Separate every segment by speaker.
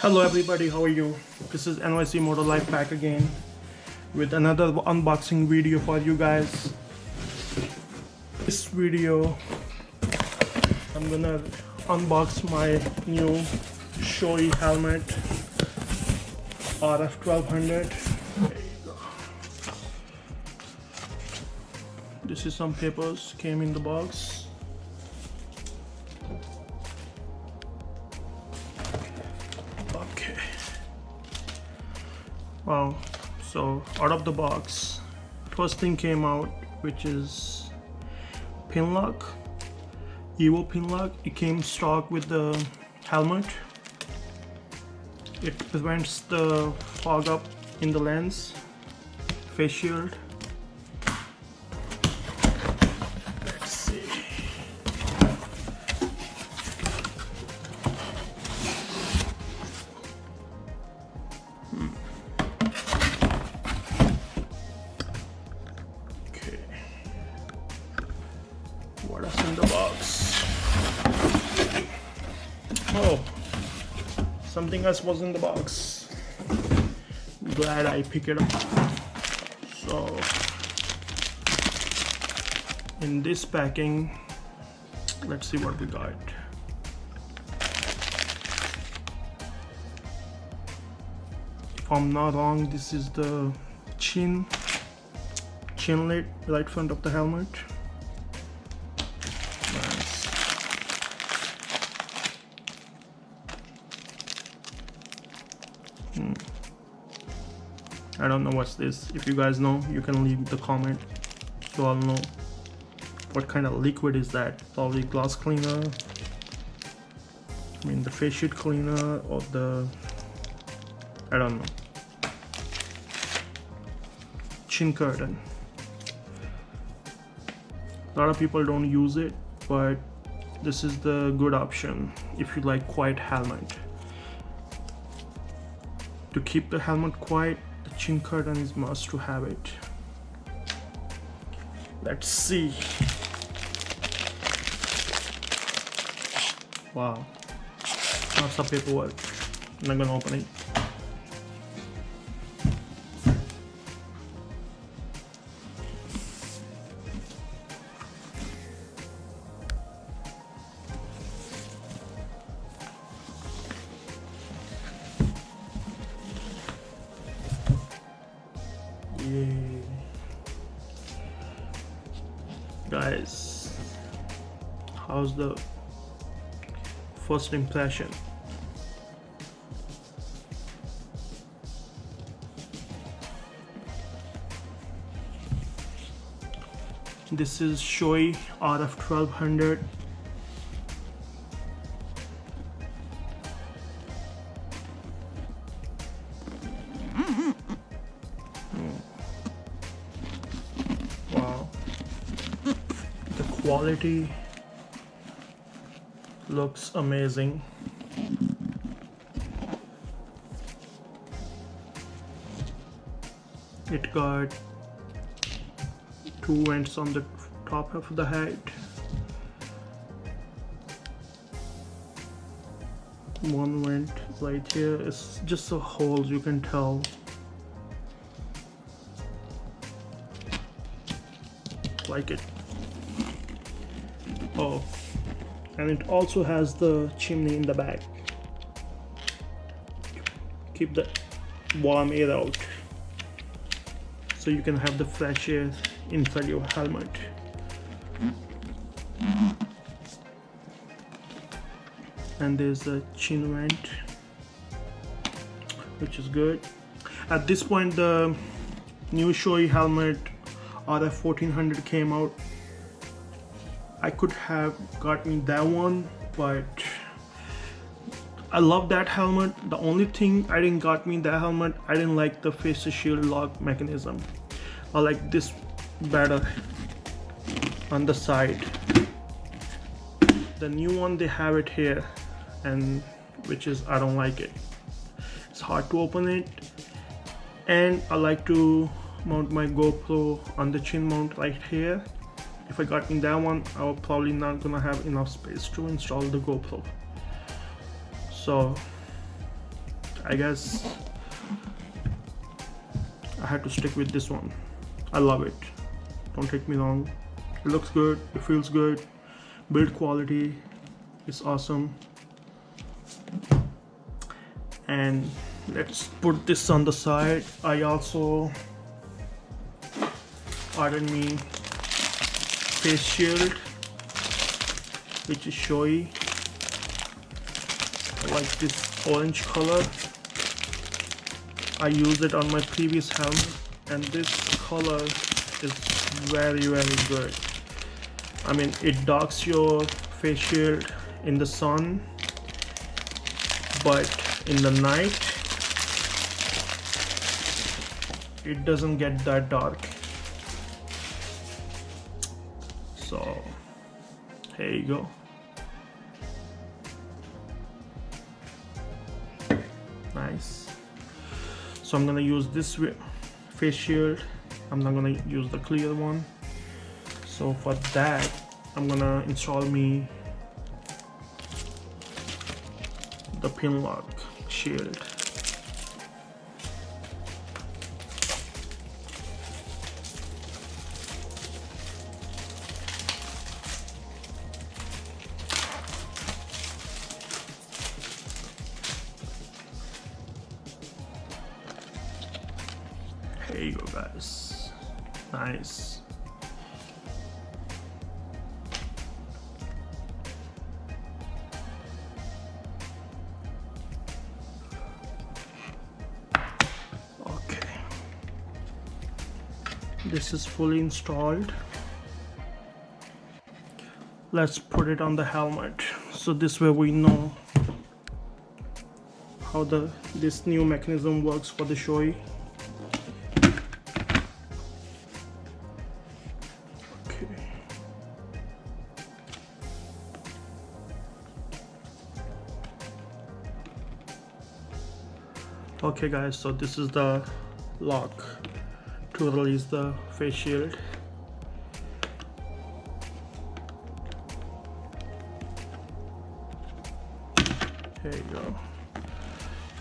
Speaker 1: Hello everybody, how are you? This is NYC Motor Life back again with another unboxing video for you guys. This video I'm gonna unbox my new Shoei helmet RF-1200. There you go. This is some papers came in the box. Okay. Wow, so out of the box, first thing came out, which is pin lock, Evo pin lock. It came stock with the helmet. It prevents the fog up in the lens, face shield. Let's see. Okay, what is in the box? Oh, something else was in the box. Glad I picked it up. So in this packing, let's see what we got. If I'm not wrong, this is the chin lid right front of the helmet. Nice. I don't know what's this. If you guys know, you can leave the comment so I'll know what kind of liquid is that. Probably glass cleaner, I mean the face sheet cleaner, or the, I don't know, chin curtain. A lot of people don't use it, but this is the good option if you like quiet helmet. To keep the helmet quiet, the chin curtain is must to have it. Let's see. Wow, lots of paperwork. I'm not gonna open it. Yay. Guys, how's the first impression? This is Shoei RF-1200. Wow, the quality looks amazing. It got two vents on the top of the head, one vent right here. It's just a hole, you can tell. Like it. Oh, and it also has the chimney in the back. Keep the warm air out, so you can have the fresh air inside your helmet. And there's a chin vent, which is good. At this point, the new Shoei helmet RF-1400 came out. I could have gotten that one, but I love that helmet. The only thing I didn't got me that helmet, I didn't like the face shield lock mechanism. I like this better on the side. The new one, they have it here, and which is, I don't like it. It's hard to open it, and I like to mount my GoPro on the chin mount right here. If I got in that one, I will probably not gonna have enough space to install the GoPro. So I guess I had to stick with this one. I love it, don't take me wrong. It looks good, it feels good, build quality is awesome. And let's put this on the side. I also ordered me face shield, which is Shoei. I like this orange color. I used it on my previous helmet, and this color is very good. I mean, it darks your face shield in the sun, but in the night it doesn't get that dark. So here you go. Nice. So I'm gonna use this face shield. I'm not gonna use the clear one. So for that, I'm gonna install me the pin lock shield. Here you go, guys. Nice. This is fully installed. Let's put it on the helmet, so this way we know how this new mechanism works for the Shoei. Okay guys, so this is the lock to release the face shield. There you go.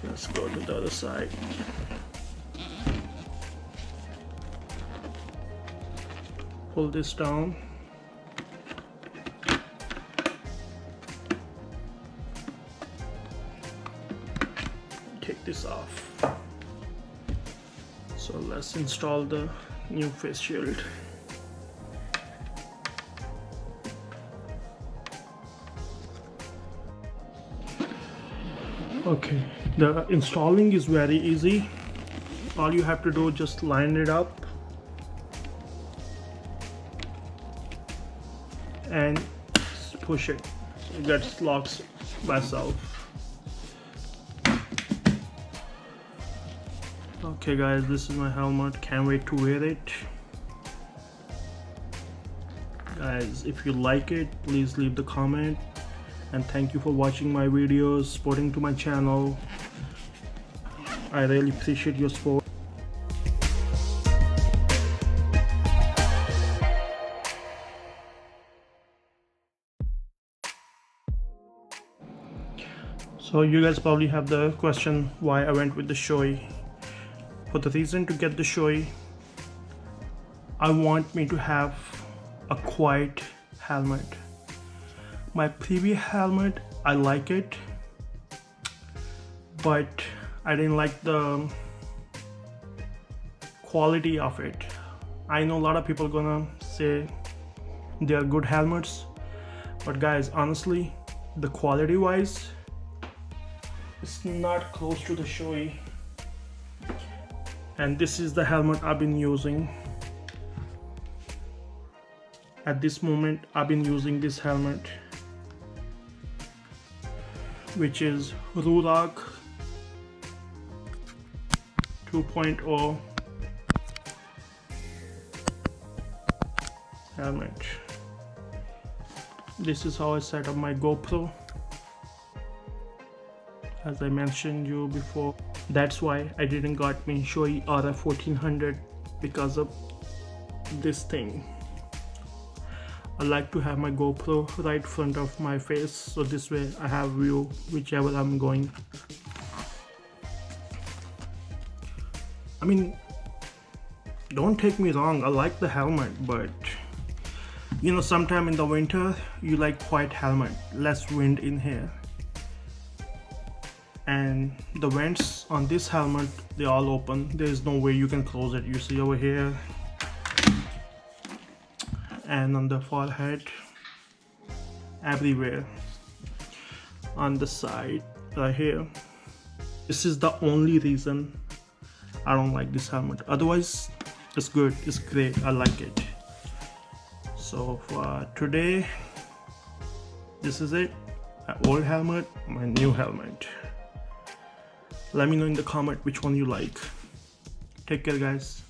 Speaker 1: Let's go to the other side. Pull this down. Take this off. So let's install the new face shield. Okay, the installing is very easy. All you have to do is just line it up and push it. It gets locked by itself. Okay guys, this is my helmet. Can't wait to wear it. Guys, if you like it, please leave the comment. And thank you for watching my videos, supporting to my channel. I really appreciate your support. So you guys probably have the question why I went with the Shoei. For the reason to get the Shoei, I want me to have a quiet helmet. My previous helmet, I like it, but I didn't like the quality of it. I know a lot of people gonna say they are good helmets, but guys, honestly, the quality wise, it's not close to the Shoei. And this is the helmet I've been using. At this moment, I've been using this helmet, which is Ruroc 2.0 helmet. This is how I set up my GoPro. As I mentioned you before, that's why I didn't got me Shoei RF-1200, because of this thing. I like to have my GoPro right front of my face, so this way I have view whichever I'm going. I mean, don't take me wrong, I like the helmet, but you know, sometime in the winter you like white helmet, less wind in here. And the vents on this helmet, they all open, there's no way you can close it. You see over here, and on the forehead, everywhere, on the side right here. This is the only reason I don't like this helmet. Otherwise it's good, it's great, I like it. So for today, this is it, my old helmet, my new helmet. Let me know in the comment which one you like. Take care guys.